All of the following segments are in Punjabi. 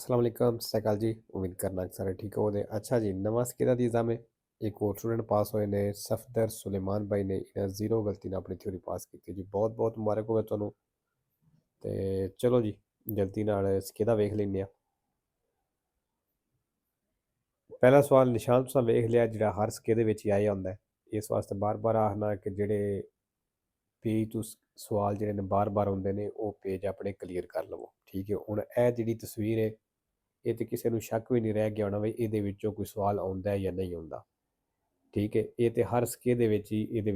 अस्सलाम वालेकुम, सत श्री अकाल जी। उम्मीद करना कि सारे ठीक होवोगे। अच्छा जी, नवा सिक्के दी एग्जाम है। एक और स्टूडेंट पास होए ने, सफदर सुलेमान भाई ने इन्हें जीरो गलती ਨਾਲ ਆਪਣੀ ਥਿਊਰੀ ਪਾਸ ਕੀਤੀ ਜੀ। ਬਹੁਤ ਬਹੁਤ ਮੁਬਾਰਕ ਹੋਵੇ ਤੁਹਾਨੂੰ। ਤੇ ਚਲੋ ਜੀ, ਜਲਦੀ ਨਾਲ ਸਿੱਕੇ ਦਾ ਵੇਖ ਲੈਂਦੇ ਆ। ਪਹਿਲਾ ਸਵਾਲ ਨਿਸ਼ਾਨ ਤੁਸੀਂ ਵੇਖ ਲਿਆ, ਜਿਹੜਾ ਹਰ ਸਿੱਕੇ ਦੇ ਵਿੱਚ ਹੀ ਆਇਆ ਹੁੰਦਾ ਹੈ। ਇਸ ਵਾਸਤੇ ਬਾਰ-ਬਾਰ ਆਖਣਾ ਕਿ ਜਿਹੜੇ ਪੇਜ ਤੋਂ ਸਵਾਲ ਜਿਹੜੇ ਨੇ ਬਾਰ-ਬਾਰ ਹੁੰਦੇ ਨੇ, ਉਹ ਪੇਜ ਆਪਣੇ ਕਲੀਅਰ ਕਰ ਲਵੋ। ਠੀਕ ਹੈ, ਹੁਣ ਇਹ ਜਿਹੜੀ ਤਸਵੀਰ ਹੈ, ਇਹ ਤੇ ਕਿਸੇ ਨੂੰ ਸ਼ੱਕ ਵੀ ਨਹੀਂ ਰਹਿ ਗਿਆ ਹੋਣਾ ਵੀ ਇਹਦੇ ਵਿੱਚੋਂ ਕੋਈ ਸਵਾਲ ਆਉਂਦਾ ਹੈ ਜਾਂ ਨਹੀਂ ਆਉਂਦਾ। ਠੀਕ ਹੈ, ਇਹ ਤੇ ਹਰ ਸਿੱਕੇ ਦੇ ਵਿੱਚ ਹੀ ਇਹਦੇ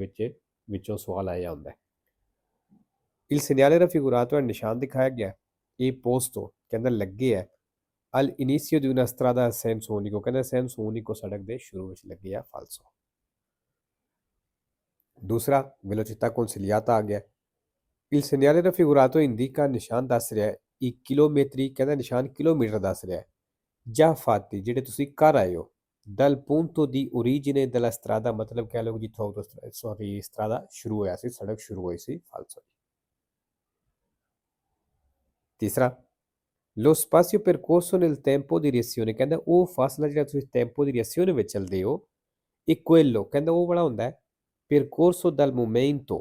ਵਿੱਚੋਂ ਸਵਾਲ ਆਇਆ ਹੁੰਦਾ ਹੈ। Il segnale raffigurato è il ਨਿਸ਼ਾਨ ਦਿਖਾਇਆ ਗਿਆ ਹੈ, ਇਹ posto ਕਹਿੰਦਾ ਲੱਗੇ ਹੈ al inizio di una strada a senso unico, ਕਹਿੰਦਾ senso unico ਸੜਕ ਦੇ ਸ਼ੁਰੂ ਵਿੱਚ ਲੱਗੇ ਆ, falso। ਦੂਸਰਾ velocità consigliata ਆ ਗਿਆ, il segnale raffigurato indica ਨਿਸ਼ਾਨ ਦੱਸ ਰਿਹਾ ਹੈ i chilometri, ਕਹਿੰਦਾ ਨਿਸ਼ਾਨ ਕਿਲੋਮੀਟਰ ਦੱਸ ਰਿਹਾ ਹੈ, già fatti ਜਿਹੜੇ ਤੁਸੀਂ ਕਰ ਆਏ ਹੋ, dal punto di origine della strada, ਮਤਲਬ ਕਹਿ ਲਓ ਜਿੱਥੋਂ ਸੌਰੀ strada ਸ਼ੁਰੂ ਹੋਇਆ ਸੀ, ਸੜਕ ਸ਼ੁਰੂ ਹੋਈ ਸੀ, falso। ਤੀਸਰਾ lo spazio percorso nel tempo di reazione, ਕਹਿੰਦਾ ਉਹ ਫਾਸਲਾ ਜਿਹੜਾ ਤੁਸੀਂ ਟੈਂਪੋ ਦੀ ਰਿਐਕਸ਼ਨ ਵਿੱਚ ਚੱਲਦੇ ਹੋ, ਇਹ quello ਕਹਿੰਦਾ ਉਹ ਬੜਾ ਹੁੰਦਾ ਹੈ percorso dal momento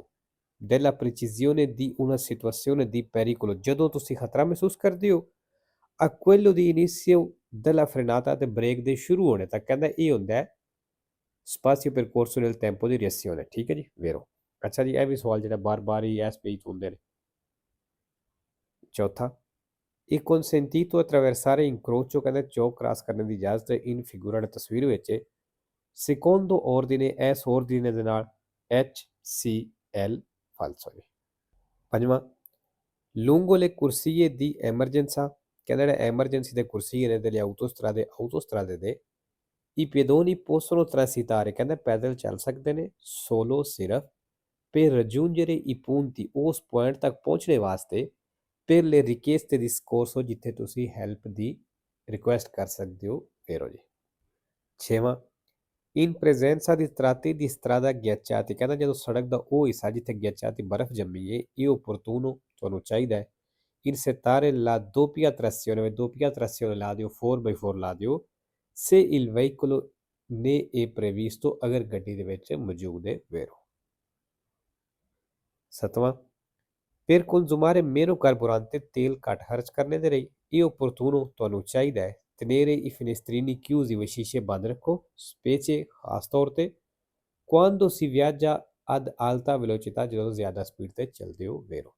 della precisione di una situazione di pericolo, ਜਦੋਂ ਤੁਸੀਂ ਖਤਰਾ ਮਹਿਸੂਸ ਕਰਦੇ ਹੋ, a quello di inizio della frenata ਤੇ ਬ੍ਰੇਕ ਦੇ ਸ਼ੁਰੂ ਹੋਣੇ ਤੱਕ, ਕਹਿੰਦਾ ਇਹ ਹੁੰਦਾ ਹੈ spazio percorso nel tempo di reazione। ਠੀਕ ਹੈ ਜੀ, ਵੇਰੋ। ਅੱਛਾ ਜੀ, ਇਹ ਵੀ ਸਵਾਲ ਜਿਹੜਾ ਬਾਰ-ਬਾਰ ਹੀ ਇਸ ਪੇਜ ਹੁੰਦੇ ਨੇ। ਚੌਥਾ ਇਹ consentito attraversare incrocio, ਕਹਿੰਦਾ ਚੌਕ ਕ੍ਰਾਸ ਕਰਨ ਦੀ ਇਜਾਜ਼ਤ ਹੈ ਇਨ ਫਿਗੂਰਡ ਤਸਵੀਰ ਵਿੱਚ, secondo ordine ਇਸ ordine ਦੇ ਨਾਲ HCL, falso ਜੀ। ਪੰਜਵਾਂ lungo le corsie di emergenza, ਕਹਿੰਦਾ ਜਿਹੜੇ ਐਮਰਜੈਂਸੀ ਦੇ ਕੁਰਸੀਏ ਨੇ delle autostrade ਦੇ i pedoni possono transitare, ਕਹਿੰਦਾ ਪੈਦਲ ਚੱਲ ਸਕਦੇ ਨੇ solo ਸਿਰਫ per raggiungere i punti, ਉਸ ਪੁਆਇੰਟ ਤੱਕ ਪਹੁੰਚਣੇ ਵਾਸਤੇ, per le richieste di soccorso, ਜਿੱਥੇ ਤੁਸੀਂ ਹੈਲਪ ਦੀ ਰਿਕੁਐਸਟ ਕਰ ਸਕਦੇ ਹੋ, ਫੇਰੋ ਜੀ। ਛੇਵਾਂ in presenza di tratti di strada ghiacciati, ਕਹਿੰਦਾ ਜਦੋਂ ਸੜਕ ਦਾ ਉਹ ਹਿੱਸਾ ਜਿੱਥੇ ghiacciati ਬਰਫ਼ ਜੰਮੀ ਹੈ, ਇਹ opportuno ਤੁਹਾਨੂੰ ਚਾਹੀਦਾ ਹੈ in settare la doppia trazione, doppia trazione ਲਾ ਦਿਓ, 4x4 ਲਾ ਦਿਓ, se il veicolo ne è previsto, ਅਗਰ ਗੱਡੀ ਦੇ ਵਿੱਚ ਮੌਜੂਦ ਹੈ, ਵੇਰੋ। ਸੱਤਵਾਂ per consumare meno carburante, ਤੇਲ ਘੱਟ ਖਰਚ ਕਰਨੇ ਦੇ ਲਈ, ਇਹ opportuno ਤੁਹਾਨੂੰ ਚਾਹੀਦਾ ਹੈ tenere i finestrini chiusi, ਉਹ ਸ਼ੀਸ਼ੇ ਬੰਦ ਰੱਖੋ, specie ਖਾਸ ਤੌਰ ਤੇ quando si viaggia ad alta velocità, ਜਦੋਂ ਜ਼ਿਆਦਾ ਸਪੀਡ ਤੇ ਚੱਲਦੇ ਹੋ, ਵੇਰੋ।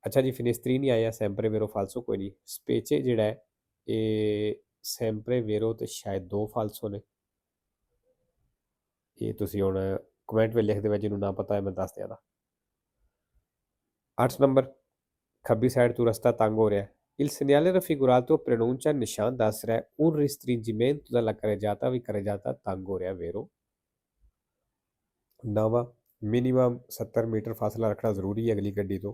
ਅੱਛਾ ਜੀ, ਫਿਨੇਸਟਰੀਨੀ ਆਇਆ sempre vero falso, ਕੋਈ ਨਹੀਂ। specie ਜਿਹੜਾ ਹੈ ਇਹ sempre vero ਤੇ ਸ਼ਾਇਦ ਦੋ falso ਨੇ। ਇਹ ਤੁਸੀਂ ਹੁਣ ਕਮੈਂਟ ਵਿੱਚ ਲਿਖ ਦਿਓ, ਜਿਹਨੂੰ ਨਾ ਪਤਾ ਹੈ ਮੈਂ ਦੱਸ ਦਿਆਂ। 8 ਨੰਬਰ ਖੱਬੀ ਸਾਈਡ ਤੋਂ ਰਸਤਾ ਤੰਗ ਹੋ ਰਿਹਾ, il segnale raffigurato pronuncia, ਨਿਸ਼ਾਨ ਦੱਸ ਰਿਹਾ un restringimento della carreggiata, ਵੀ carreggiata ਤੰਗ ਹੋ ਰਿਹਾ, ਵੇਰੋ। ਨਵਾਂ ਮਿਨੀਮਮ 70 ਮੀਟਰ ਫਾਸਲਾ ਰੱਖਣਾ ਜ਼ਰੂਰੀ ਹੈ ਅਗਲੀ ਗੱਡੀ ਤੋਂ,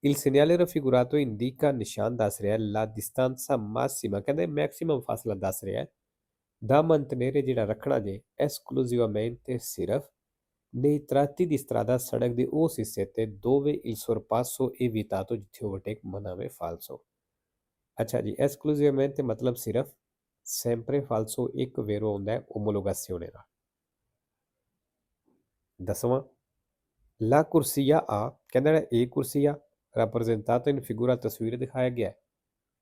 il segnale raffigurato indica, ਨਿਸ਼ਾਨ ਦੱਸ ਰਿਹਾ la distanza massima, ਕਹਿੰਦੇ ਮੈਕਸਿਮਮ ਫਾਸਲਾ ਦੱਸ ਰਿਹਾ da mantenere, ਜਿਹੜਾ ਰੱਖਣਾ ਜੇ esclusivamente ਸਿਰਫ nei tratti di strada, ਸੜਕ ਦੇ ਉਸ ਹਿੱਸੇ ਤੇ dove il sorpasso è evitato, ਜਿੱਥੇ ਓਵਰਟੇਕ ਮਨਾ ਵੇ, falso। ਅੱਛਾ ਜੀ, esclusivamente ਮਤਲਬ ਸਿਰਫ, sempre falso, ਇੱਕ ਵੇਰੋ ਆਉਂਦਾ ਹੈ omologazione the. 10ਵਾਂ la corsia A, ਕਹਿੰਦਾ ਜਿਹੜਾ ਇਹ ਕੁਰਸੀਆ rappresentato in figura, ਤਸਵੀਰ ਦਿਖਾਇਆ ਗਿਆ ਹੈ,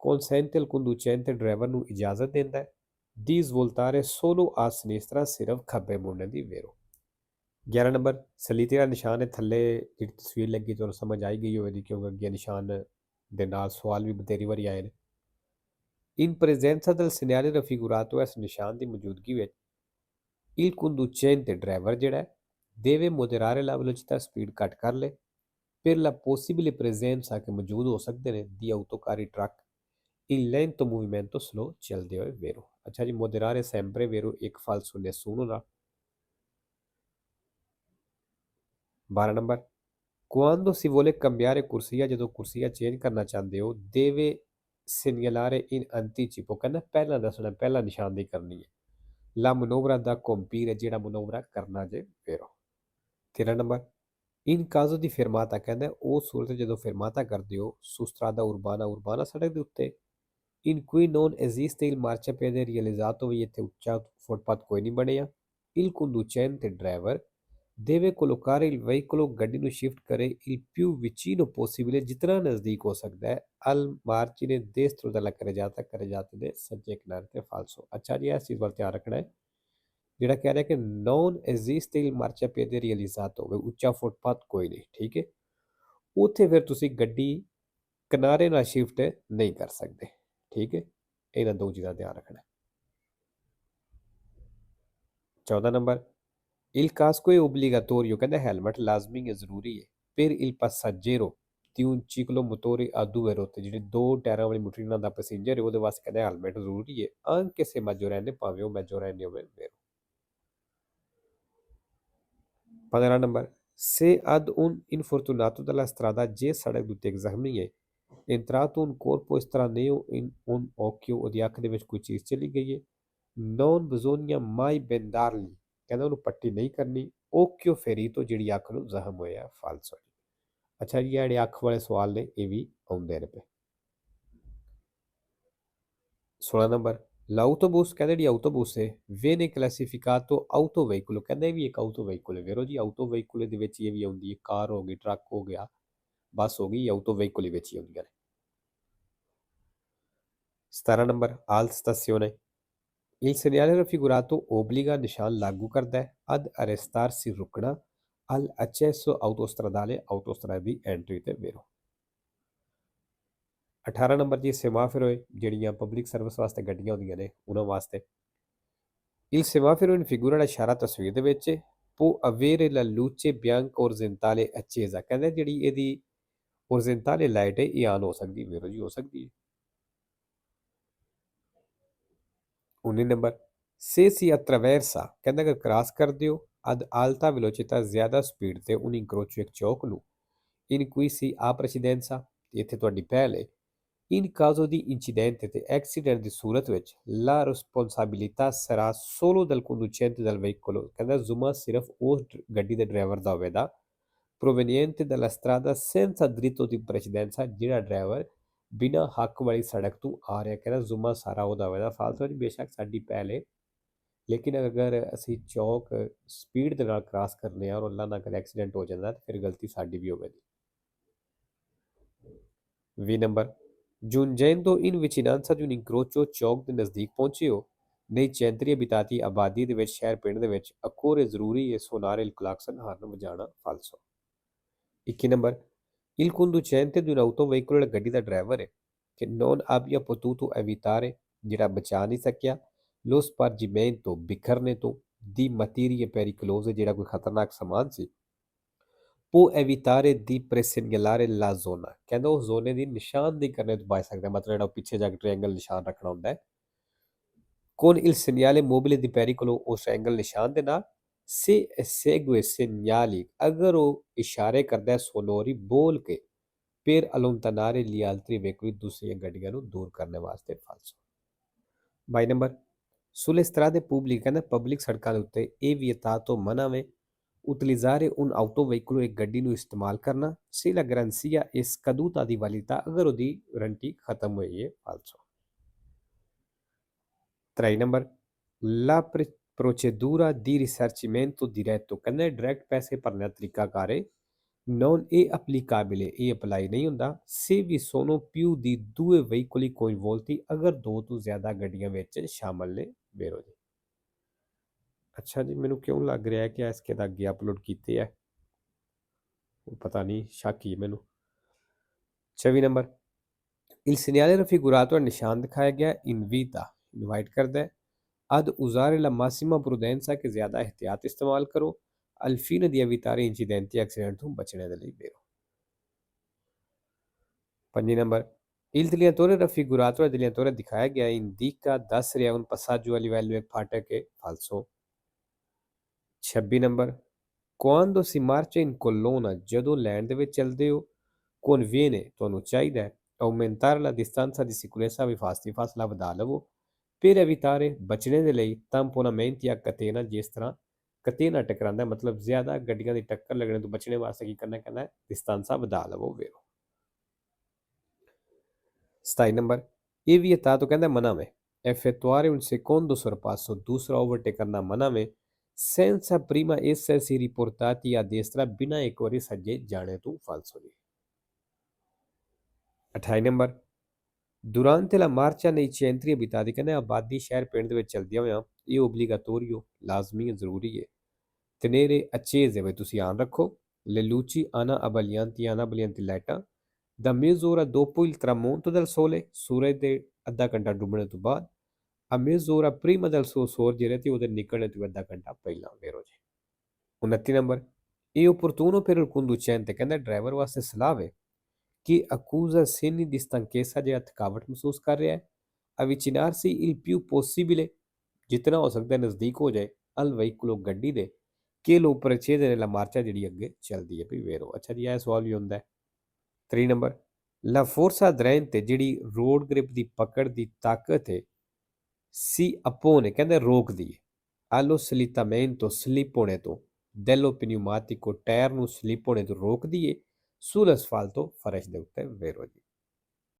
consente al conducente, ਡਰਾਈਵਰ ਨੂੰ ਇਜਾਜ਼ਤ ਦਿੰਦਾ ਹੈ di svoltare solo a sinistra, ਸਿਰਫ ਖੱਬੇ ਮੁੜਨ ਦੀ, ਵੇਰੋ। 11 ਨੰਬਰ ਸਲੀਤੇ ਦਾ ਨਿਸ਼ਾਨ ਹੈ, ਥੱਲੇ ਜਿਹੜੀ ਤਸਵੀਰ ਲੱਗੀ ਤੁਹਾਨੂੰ ਸਮਝ ਆਈ ਗਈ ਹੋਵੇਗੀ, ਕਿਉਂਕਿ ਅੱਗੇ ਨਿਸ਼ਾਨ ਦੇ ਨਾਲ ਸਵਾਲ ਵੀ ਬਥੇਰੀ ਵਾਰੀ ਆਏ ਨੇ। in presenza del segnale raffigurato, ਇਸ ਨਿਸ਼ਾਨ ਦੀ ਮੌਜੂਦਗੀ ਵਿੱਚ il conducente, ਡਰਾਈਵਰ ਜਿਹੜਾ ਹੈ deve moderare la velocità, speed ਘੱਟ ਕਰ ਲੇ per la possibile presenza, ਕਿ ਮੌਜੂਦ ਹੋ ਸਕਦੇ ਨੇ di autocarri, truck in lento movimento, slow ਚੱਲਦੇ ਹੋਏ, ਵੇਰੋ। ਅੱਛਾ ਜੀ, moderare sempre vero, ਇੱਕ falso, nessuno ਦਾ। 12 number quando si vuole cambiare corsia, ਜਦੋਂ ਕੁਰਸੀਆ ਚੇਂਜ ਕਰਨਾ ਚਾਹੁੰਦੇ ਹੋ deve segnalare in anticipo, ਕਹਿੰਦਾ ਪਹਿਲਾਂ ਦੱਸਣਾ, ਪਹਿਲਾਂ ਨਿਸ਼ਾਨਦੇਹੀ ਕਰਨੀ ਹੈ la manovra da compiere, ਜਿਹੜਾ ਮਨੋਵਰਾ ਕਰਨਾ ਜੇ, ਵੇਰੋ। 13 number in caso di fermata, ਕਹਿੰਦਾ ਉਹ ਸੂਰਤ ਜਦੋਂ ਫਰਮਾਤਾ ਕਰਦੇ ਹੋ su strada urbana, ਉਰਬਾਨਾ ਸੜਕ ਦੇ ਉੱਤੇ In cui non esiste il marciapiede realizzato vi ਇੱਥੇ ਫੁੱਟਪਾਥ ਕੋਈ ਨਹੀਂ ਬਣਿਆ। Il conducente driver deve collocare il veicolo ਗੱਡੀ ਨੂੰ ਸ਼ਿਫਟ ਕਰੇ il più vicino possibile ਜਿਤਨਾ ਨਜ਼ਦੀਕ ਹੋ ਸਕਦਾ ਹੈ al margine destro della carreggiata ਦੇ ਸੱਜੇ ਕਿਨਾਰੇ ਤੇ ਫਾਲਸੋ। ਅੱਛਾ ਜੀ, ਇਸ ਚੀਜ਼ ਵੱਲ ਧਿਆਨ ਰੱਖਣਾ ਹੈ। ਜਿਹੜਾ ਕਹਿ ਰਿਹਾ ਕਿ non exist il marciapiede realizzato ਵੀ ਉੱਚਾ ਫੁੱਟਪਾਥ ਕੋਈ ਨਹੀਂ, ਠੀਕ ਹੈ। ਉੱਥੇ ਫਿਰ ਤੁਸੀਂ ਗੱਡੀ ਕਿਨਾਰੇ ਨਾਲ ਸ਼ਿਫਟ ਨਹੀਂ ਕਰ ਸਕਦੇ, ਠੀਕ ਹੈ। ਇਹਨਾਂ ਦੋ ਚੀਜ਼ਾਂ ਦਾ ਧਿਆਨ ਰੱਖਣਾ। 14 ਨੰਬਰ il casco è obbligatorio ਕਹਿੰਦਾ ਹੈਲਮਟ ਲਾਜ਼ਮੀ ਹੈ, ਜ਼ਰੂਰੀ ਹੈ। per il passeggero di un ciclomotore a due ruote ਜਿਹੜੇ ਦੋ ਟਾਇਰਾਂ ਵਾਲੀ ਮੋਟਰ ਦਾ ਪੈਸੇਂਜਰ ਹੈ ਉਹਦੇ ਵਾਸਤੇ ਕਹਿੰਦਾ ਹੈਲਮਟ ਜ਼ਰੂਰੀ ਹੈ। anche se maggiorenne ਭਾਵੇਂ ਉਹ ਮੈਜੋਰੈਨ ਹੋਵੇ vero। 15 number se ad un infortunato della strada ਜੇ ਸੜਕ ਦੇ ਉੱਤੇ ਇੱਕ ਜ਼ਖਮੀ ਹੈ entrato un corpo estraneo in un occhio ਉਹਦੀ ਅੱਖ ਦੇ ਵਿੱਚ ਕੋਈ ਚੀਜ਼ ਚਲੀ ਗਈ ਹੈ non bisogna mai bendarli ਕਹਿੰਦਾ ਉਹਨੂੰ ਪੱਟੀ ਨਹੀਂ ਕਰਨੀ occhio ferito ਜਿਹੜੀ ਅੱਖ ਨੂੰ ਜ਼ਖਮ ਹੋਇਆ ਫਾਲਸੋ। ਅੱਛਾ ਜੀ, ਜਿਹੜੇ ਅੱਖ ਵਾਲੇ ਸਵਾਲ ਨੇ ਇਹ ਵੀ ਆਉਂਦੇ ਨੇ ਪਏ। 16 ਨੰਬਰ l'autobus ਕਹਿੰਦੇ ਜਿਹੜੀ autobus ਹੈ viene classificato autoveicolo ਕਹਿੰਦਾ ਇਹ ਵੀ ਇੱਕ autoveicolo ਹੈ ਵੀਰੋ ਜੀ। autoveicolo ਦੇ ਵਿੱਚ ਇਹ ਵੀ ਆਉਂਦੀ ਹੈ, ਕਾਰ ਹੋ ਗਈ, ਟਰੱਕ ਹੋ ਗਿਆ, ਬੱਸ ਹੋ ਗਈ, autoveicolo ਵਿੱਚ ਹੀ ਆਉਂਦੀਆਂ ਨੇ। 17 number al stazione il segnale raffigurato obbliga ਨਿਸ਼ਾਨ ਲਾਗੂ ਕਰਦਾ ਹੈ ad arrestarsi ਰੁਕਣਾ al accesso autostradale autostrada ਦੀ ਐਂਟਰੀ ਤੇ ਵੀਰੋ। 18 ਨੰਬਰ ਜੀ ਸੇਮਾਫਿਰ ਹੋਏ ਜਿਹੜੀਆਂ ਪਬਲਿਕ ਸਰਵਿਸ ਵਾਸਤੇ ਗੱਡੀਆਂ ਹੁੰਦੀਆਂ ਨੇ ਉਹਨਾਂ ਵਾਸਤੇ il semaforo in figura ਦਾ ਇਸ਼ਾਰਾ ਤਸਵੀਰ ਦੇ ਵਿੱਚ può avere la luce bianca orizzontale accesa ਕਹਿੰਦੇ ਜਿਹੜੀ ਇਹਦੀ orizzontale ਲਾਈਟ ਹੈ ਇਹ ਆਨ ਹੋ ਸਕਦੀ ਵੀਰੋ ਜੀ, ਹੋ ਸਕਦੀ ਹੈ। 19 ਨੰਬਰ se si attraversa ਕਹਿੰਦਾ ਅਗਰ ਕ੍ਰਾਸ ਕਰਦੇ ਹੋ ad alta velocità ਜ਼ਿਆਦਾ ਸਪੀਡ ਤੇ un incrocio ਇੱਕ ਚੌਕ ਨੂੰ in cui si ha precedenza ਇੱਥੇ ਤੁਹਾਡੀ ਪਹਿਲ ਹੈ in caso di incidente ਤੇ ਐਕਸੀਡੈਂਟ ਦੀ ਸੂਰਤ ਵਿੱਚ la responsabilità sarà solo del conducente del veicolo ਕਹਿੰਦਾ ਜ਼ੁਮਾ ਸਿਰਫ ਉਸ ਗੱਡੀ ਦੇ ਡਰਾਈਵਰ ਦਾ ਹੋਵੇਗਾ proveniente dalla strada senza diritto di precedenza ਜਿਹੜਾ ਡਰਾਈਵਰ ਬਿਨਾਂ ਹੱਕ ਵਾਲੀ ਸੜਕ ਤੋਂ ਆ ਰਿਹਾ ਕਹਿੰਦਾ ਜ਼ੁਮਾ ਸਾਰਾ ਉਹਦਾ ਹੋਵੇਗਾ ਫਾਲਤੂ ਜੀ। ਬੇਸ਼ੱਕ ਸਾਡੀ ਪਹਿਲ ਹੈ ਲੇਕਿਨ ਅਗਰ ਅਸੀਂ ਚੌਕ ਸਪੀਡ ਦੇ ਨਾਲ ਕ੍ਰਾਸ ਕਰਨੇ ਆ ਔਰ ਅੱਲਾ ਨਾ ਕਰੇ ਐਕਸੀਡੈਂਟ ਹੋ ਜਾਂਦਾ ਤਾਂ ਫਿਰ ਗਲਤੀ ਸਾਡੀ ਵੀ ਹੋਵੇਗੀ। 20 number giungendo in vicinanza di un incrocio ਚੌਕ ਦੇ ਨਜ਼ਦੀਕ ਪਹੁੰਚੇ ਹੋ ਨਹੀਂ ਚੈਂਤਰੀ ਅਬਿਤਾਤੀ ਆਬਾਦੀ ਦੇ ਵਿੱਚ ਸ਼ਹਿਰ ਪਿੰਡ ਦੇ ਵਿੱਚ ਅਕੋਰੇ ਜ਼ਰੂਰੀ ਹੈ ਸੋਨਾਰੇ ਕਲਾਕਸਨ ਹਾਰਨ ਵਜਾਣਾ ਫਾਲਸੋ। 21 number il conducente di un autoveicolo ਗੱਡੀ ਦਾ ਡਰਾਈਵਰ ਹੈ che non abbia potuto evitare ਜਿਹੜਾ ਬਚਾ ਨਹੀਂ ਸਕਿਆ lo spargimento ਬਿਖਰਨੇ ਤੋਂ di materie pericolose ਜਿਹੜਾ ਕੋਈ ਖਤਰਨਾਕ ਸਮਾਨ ਸੀ può evitare di presegnalare la zona ਕਹਿੰਦਾ ਉਸ ਜ਼ੋਨੇ ਦੀ ਨਿਸ਼ਾਨਦੇਹੀ ਕਰਨੇ ਤੋਂ ਬਚ ਸਕਦਾ ਮਤਲਬ ਜਿਹੜਾ ਪਿੱਛੇ ਜਾ ਕੇ ਟ੍ਰਾਇੰਗਲ ਨਿਸ਼ਾਨ ਰੱਖਣਾ ਹੁੰਦਾ ਹੈ con il segnale mobile di pericolo ਉਸ ਟ੍ਰਾਇੰਗਲ ਨਿਸ਼ਾਨ ਦੇ ਨਾਲ se segue segnali ਅਗਰ ਉਹ ਇਸ਼ਾਰੇ ਕਰਦਾ ਹੈ ਸੋਨੋਰੀ ਬੋਲ ਕੇ per allontanare gli altri veicoli ਦੂਸਰੀਆਂ ਗੱਡੀਆਂ ਨੂੰ ਦੂਰ ਕਰਨ ਵਾਸਤੇ ਫਾਲਸੋ। 22 ਨੰਬਰ sulle strade pubbliche ਕਹਿੰਦਾ ਪਬਲਿਕ ਸੜਕਾਂ ਦੇ ਉੱਤੇ ਇਹ vietato ਮਨਾ ਵੇ utilizzare un autoveicolo ਇੱਕ ਗੱਡੀ ਨੂੰ ਇਸਤੇਮਾਲ ਕਰਨਾ se la garanzia è scaduta di validità ਅਗਰ ਉਹਦੀ ਵਾਰੰਟੀ ਖਤਮ ਹੋਈ ਹੈ ਫਾਲਸੋ। 23 number la procedura di risarcimento diretto ਕਹਿੰਦਾ ਡਾਇਰੈਕਟ ਪੈਸੇ ਭਰਨੇ ਦਾ ਤਰੀਕਾਕਾਰ ਹੈ non è applicabile ਇਹ ਅਪਲਾਈ ਨਹੀਂ ਹੁੰਦਾ se vi sono più di due veicoli coinvolti ਅਗਰ ਦੋ ਤੋਂ ਜ਼ਿਆਦਾ ਗੱਡੀਆਂ ਵਿੱਚ ਸ਼ਾਮਲ ਨੇ ਵੀਰੋ ਜੀ। ਅੱਛਾ ਜੀ, ਮੈਨੂੰ ਕਿਉਂ ਲੱਗ ਰਿਹਾ ਕਿ ਇਸ ਕੇ ਦਾ ਅੱਗੇ ਅਪਲੋਡ ਕੀਤੇ ਹੈ ਪਤਾ ਨਹੀਂ, ਸ਼ੱਕ ਹੀ ਮੈਨੂੰ। 26 ਨੰਬਰ il segnale raffigurato ਨਿਸ਼ਾਨ ਦਿਖਾਇਆ ਗਿਆ ਇਨਵੀਤਾ ਇਨਵਾਈਟ ਕਰਦਾ ਹੈ ad usare la massima prudenza ਕਿ ਜ਼ਿਆਦਾ ਇਹਤਿਆਤ ਇਸਤੇਮਾਲ ਕਰੋ al fine di evitare incidenti e accidenti ਤੋਂ ਬਚਣੇ ਦੇ ਲਈ ਵੀਰੋ। 5 number il dilatore raffigurato dilatore ਦਿਖਾਇਆ ਗਿਆ indica ਦੱਸ ਰਿਹਾ un passaggio a livello ਇੱਕ ਫਾਟਕ ਹੈ ਫਾਲਸੋ। 26 number quando si marcia in colonna ਜਦੋਂ ਲਾਈਨ ਦੇ ਵਿੱਚ ਚੱਲਦੇ ਹੋ conviene ਤੁਹਾਨੂੰ ਚਾਹੀਦਾ ਹੈ aumentare la distanza di sicurezza ਵੀ ਫਾਸਲਾ ਵਧਾ ਲਵੋ per evitare ਬਚਣੇ ਦੇ ਲਈ tamponamenti a catena ਜਿਸ ਤਰ੍ਹਾਂ ਕਤੇਨਾ ਟਕਰਾਉਂਦਾ ਮਤਲਬ ਜ਼ਿਆਦਾ ਗੱਡੀਆਂ ਦੀ ਟੱਕਰ ਲੱਗਣ ਤੋਂ ਬਚਣੇ ਵਾਸਤੇ ਕੀ ਕਰਨਾ ਕਹਿੰਦਾ distanza ਵਧਾ ਲਵੋ ਵੀਰੋ। 27 ਨੰਬਰ ਇਹ ਵੀ ਤਾਂ ਕਹਿੰਦਾ ਮਨਾ ਮੈਂ effettuare un secondo sorpasso, ਦੂਸਰਾ ਓਵਰਟੇਕ ਕਰਨਾ ਮਨਾ ਮੈਂ senza prima essersi riportati a destra, ਬਿਨਾਂ ਇੱਕ ਵਾਰੀ ਸੱਜੇ ਜਾਣੇ ਤੋਂ ਫਾਲਸੋ ਦੀ। 28 number durante la marcia nei centri abitati, ਕਹਿੰਦੇ ਆਬਾਦੀ ਸ਼ਹਿਰ ਪਿੰਡ ਦੇ ਵਿੱਚ ਚਲਦਿਆਂ ਹੋਇਆਂ ਇਹ ਓਬਲੀਗਾਤੋਰੀਓ ਲਾਜ਼ਮੀ ਹੈ, ਜ਼ਰੂਰੀ ਹੈ। tenere accese, ਵੀ ਤੁਸੀਂ ਆਨ ਰੱਖੋ, le luci ana abbaglianti ਲਾਈਟਾਂ, da mezz'ora dopo il tramonto del sole, ਸੂਰਜ ਦੇ ਅੱਧਾ ਘੰਟਾ ਡੁੱਬਣੇ ਤੋਂ ਬਾਅਦ, a mezz'ora prima del suo sorgere, ਤੇ ਉਹਦੇ ਨਿਕਲਣੇ ਤੋਂ ਅੱਧਾ ਘੰਟਾ ਪਹਿਲਾਂ ਵੇਰੋ ਜੀ। 29 ਨੰਬਰ ਇਹ opportuno per il conducente, ਕਹਿੰਦਾ ਡਰਾਈਵਰ ਵਾਸਤੇ ਸਲਾਹ ਹੈ ਕਿ accusa segni di stanchezza, ਜਿਹੜਾ ਥਕਾਵਟ ਮਹਿਸੂਸ ਕਰ ਰਿਹਾ ਹੈ, avvicinarsi il più possibile, ਜਿਤਨਾ ਹੋ ਸਕਦਾ ਨਜ਼ਦੀਕ ਹੋ ਜਾਏ, al veicolo, ਗੱਡੀ ਦੇ, ਕਿ lo precede nella marcia, ਜਿਹੜੀ ਅੱਗੇ ਚੱਲਦੀ ਹੈ ਵੀ ਵੇਰੋ। ਅੱਛਾ ਜੀ, ਇਹ ਸਵਾਲ ਵੀ ਹੁੰਦਾ ਹੈ। 3 ਨੰਬਰ la forza aderente, ਜਿਹੜੀ ਰੋਡ ਗ੍ਰਿਪ ਦੀ ਪਕੜ ਦੀ ਤਾਕਤ ਹੈ, si appone, ਕਹਿੰਦੇ ਰੋਕਦੀ ਹੈ, allo slittamento, ਸਲਿੱਪ ਹੋਣੇ ਤੋਂ, dello pneumatico, ਟਾਇਰ ਨੂੰ ਸਲਿੱਪ ਹੋਣੇ ਤੋਂ ਰੋਕਦੀ ਹੈ, sull'asfalto, ਫਰਸ਼ ਦੇ ਉੱਤੇ ਵੇਰੋ ਜੀ।